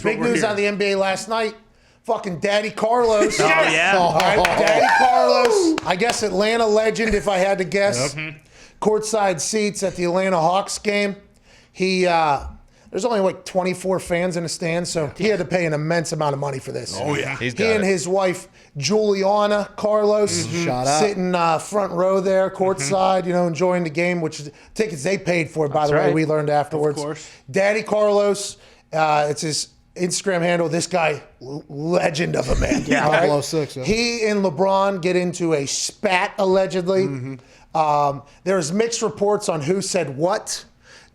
big news out of the NBA last night. Fucking Daddy Carlos. Oh, yeah. All right, Daddy Carlos. I guess Atlanta legend, if I had to guess. Courtside seats at the Atlanta Hawks game. There's only like 24 fans in the stands, so he had to pay an immense amount of money for this. Oh, yeah. He and his wife, Juliana Carlos, sitting front row there, courtside, enjoying the game, which is tickets they paid for, by the way, we learned afterwards. Of course. Daddy Carlos, it's his Instagram handle. This guy, legend of a man. Yeah, all right? 006, yeah. He and LeBron get into a spat, allegedly. There's mixed reports on who said what.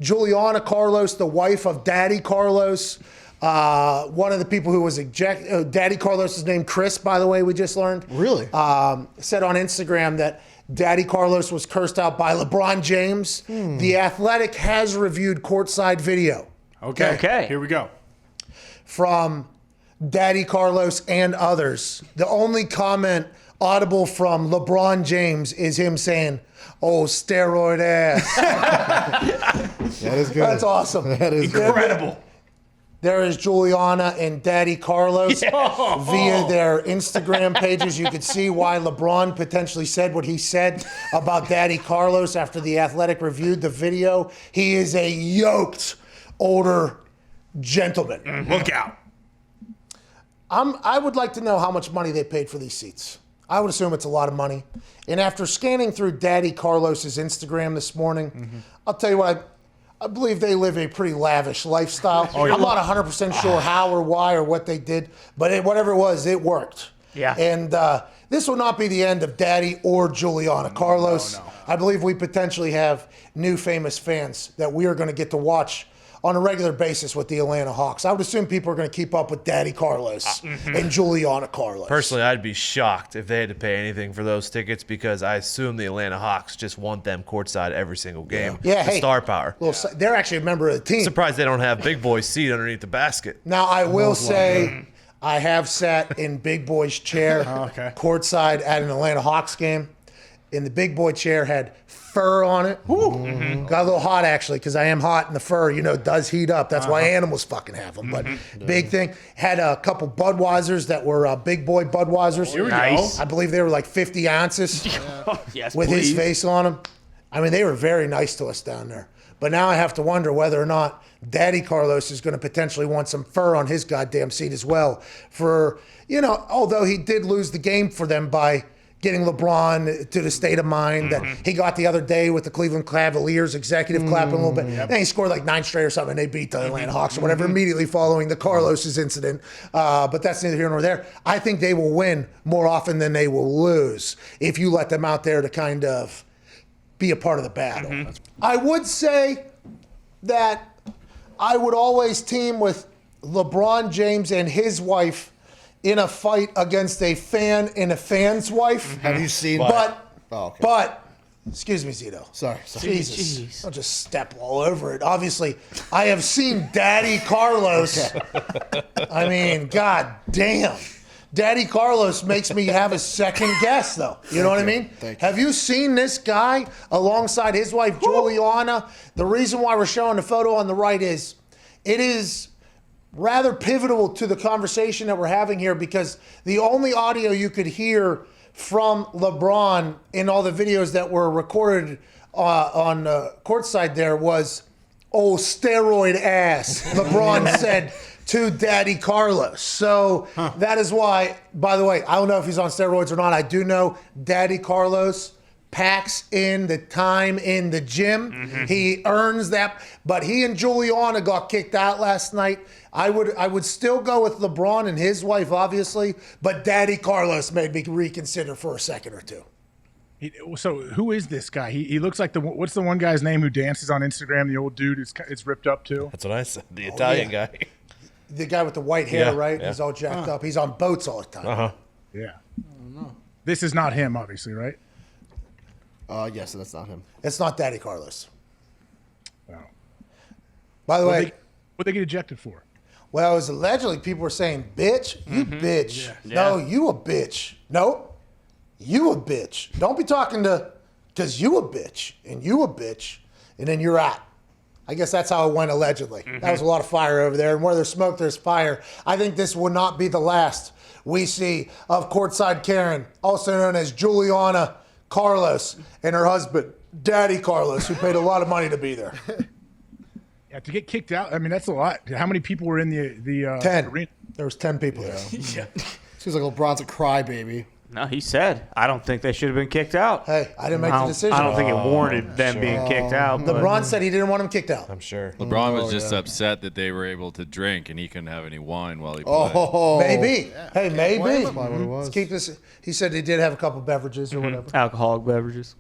Juliana Carlos, the wife of Daddy Carlos, one of the people who was Daddy Carlos' name Chris, by the way, we just learned. Really? Said on Instagram that Daddy Carlos was cursed out by LeBron James. The Athletic has reviewed courtside video. Okay. Here we go. From Daddy Carlos and others. The only comment audible from LeBron James is him saying, "Oh, steroid ass." That is good. That's awesome. That is Incredible. There is Juliana and Daddy Carlos. Via their Instagram pages, you could see why LeBron potentially said what he said about Daddy Carlos after the Athletic reviewed the video. He is a yoked older gentleman. Look out. I would like to know how much money they paid for these seats. I would assume it's a lot of money. And after scanning through Daddy Carlos's Instagram this morning, I'll tell you what, I believe they live a pretty lavish lifestyle. I'm not 100% sure how or why or what they did, but whatever it was, it worked. Yeah. And this will not be the end of Daddy or Juliana Carlos. No. I believe we potentially have new famous fans that we are going to get to watch on a regular basis with the Atlanta Hawks. I would assume people are going to keep up with Daddy Carlos and Juliana Carlos. Personally, I'd be shocked if they had to pay anything for those tickets because I assume the Atlanta Hawks just want them courtside every single game. Yeah, The hey, star power. They're actually a member of the team. Surprised they don't have Big Boy's seat underneath the basket. Now, I will say I have sat in Big Boy's chair courtside at an Atlanta Hawks game, and the Big Boy chair had fur on it. Got a little hot, actually, because I am hot, and the fur, does heat up. That's why animals fucking have them. But big thing. Had a couple Budweisers that were Big Boy Budweisers. Here we Nice. go. I believe they were like 50 ounces Yes, with his please. face on them. I mean, they were very nice to us down there. But now I have to wonder whether or not Daddy Carlos is going to potentially want some fur on his goddamn seat as well. For, although he did lose the game for them by getting LeBron to the state of mind that he got the other day with the Cleveland Cavaliers executive clapping a little bit. Then he scored like 9 straight or something, and they beat the Atlanta Hawks or whatever immediately following the Carlos's incident. But that's neither here nor there. I think they will win more often than they will lose if you let them out there to kind of be a part of the battle. I would say that I would always team with LeBron James and his wife in a fight against a fan and a fan's wife. Have you seen? But, excuse me, Zito. Sorry. Jesus. Jeez. I'll just step all over it. Obviously, I have seen Daddy Carlos. I mean, god damn. Daddy Carlos makes me have a second guess, though. You know what I mean? Thank you. Have you seen this guy alongside his wife, Juliana? The reason why we're showing the photo on the right is it is rather pivotal to the conversation that we're having here because the only audio you could hear from LeBron in all the videos that were recorded on courtside there was, "Oh, steroid ass," LeBron said to Daddy Carlos. So that is why, by the way, I don't know if he's on steroids or not. I do know Daddy Carlos packs in the time in the gym. He earns that. But he and Juliana got kicked out last night. I would still go with LeBron and his wife, obviously, but Daddy Carlos made me reconsider for a second or two. So who is this guy? He looks like what's the one guy's name who dances on Instagram? The old dude is ripped up too. That's what I said. The Italian guy. The guy with the white hair, Yeah, right? yeah. He's all jacked up. He's on boats all the time. Yeah. This is not him, obviously, right? Yes, that's not him. It's not Daddy Carlos. No. By the way, What they get ejected for? well, it was allegedly people were saying, "Bitch, you bitch." No, you a bitch. Nope, you a bitch. Don't be talking to, because you a bitch, and then you're out. I guess that's how it went allegedly. That was a lot of fire over there. And where there's smoke, there's fire. I think this will not be the last we see of Courtside Karen, also known as Juliana Carlos, and her husband, Daddy Carlos, who paid a lot of money to be there. Yeah, to get kicked out, I mean, that's a lot. How many people were in the 10. arena? There was 10 people there. Yeah. Seems like LeBron's a crybaby. No, he said, I don't think they should have been kicked out. Hey, I didn't make the decision. I don't think it warranted them being kicked out. But LeBron said he didn't want him kicked out. I'm sure. LeBron was just upset that they were able to drink and he couldn't have any wine while he played. Oh, Maybe. Hey, maybe. That's probably what it was. Let's keep this. He said he did have a couple beverages or whatever. alcoholic beverages.